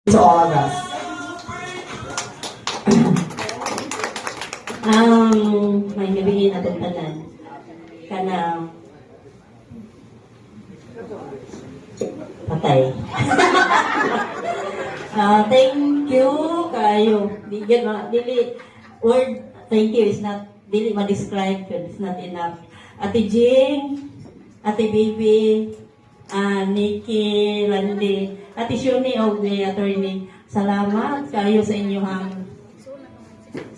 sa oras. May gabi na tanan. Kana patay. Thank you kayo. Dili word thank you is not dili ma-describe, it's not enough. Ate Jing, Ate Bibi, Nikki, Randy, Ate Shuni og ni attorney. Salamat kayo sa inyong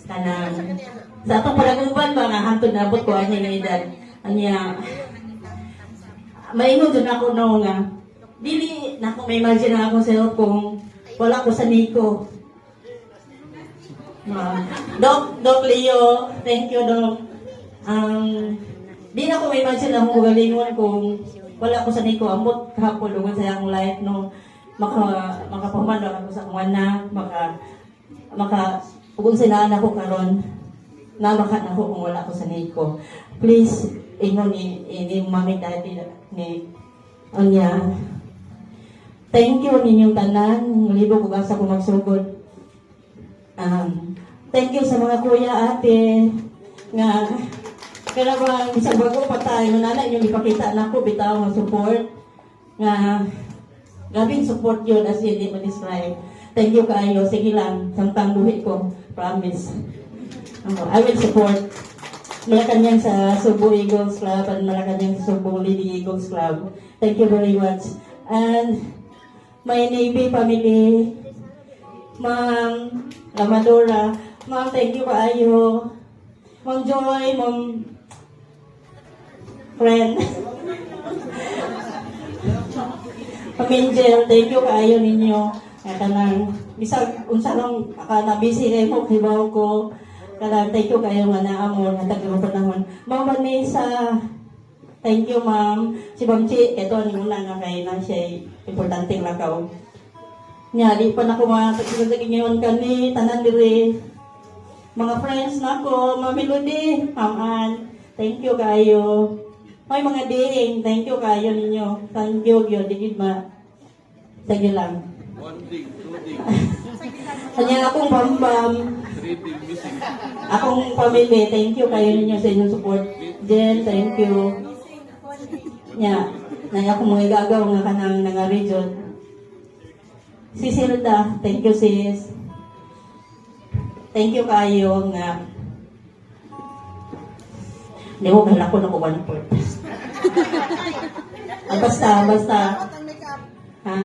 kanang sa atong palaguban ba nga hantod nabot ko anya nga edad. Anya maingon jud ako no nga dili na ko may imagine na ako self kung wala ko sa Nico. Doc Leo, thank you Doc. Di na ko may imagine na akong galingon kung wala ko sa Nico. Amot kahapon lungan sa akong life no makapamando ako sa akong anak, kung sinaan ako karon na baka na ako kung wala ko sa Nico. Please, ingon ni mami daddy ni Anya. Thank you ninyong tanan. Libo ko basta ko magsugod. Thank you sa mga kuya ate nga kaya ba isang bago pa tayo nana yung ipakita na ako bitaw ng support nga gabing support yun as yun di ma-describe. Thank you kayo. Sige lang, samtang buhit ko. Promise. I will support. Malacanang sa Subo Eagles Club at Malacanang sa Subo Lady Eagles Club. Thank you very much. And my Navy family, Ma'am Lamadora, Ma'am, thank you kaayo. Ma'am Joy, Ma'am Friend. Pamingel, thank you kaayo ninyo. Kanang bisag unsa lang na busy kay mo hibaw ko. Kanang thank you kayo nga naamon nga tagong panahon. Ma'am Vanessa, thank you ma'am. Si Ma'am Chi, ito ni una nga kay na siya importanteng lakaw. Nya di pa nako matagong ngayon kani tanan diri. Mga friends nako, Ma'am Melody, Ma'am Ann, thank you kayo. May mga ding, thank you kayo ninyo. Thank you, gyud digid ma. Sige lang. One ding, two ding, Kanya akong bambam, three ding missing. akong pamilya, thank you kayo ninyo sa inyong support. Jen, thank you. Nya, naya akong mga igagaw nga kanang nga region. Si Silda, thank you sis. Thank you kayo nga. Hindi ko galak ko na ko 1/4. Basta.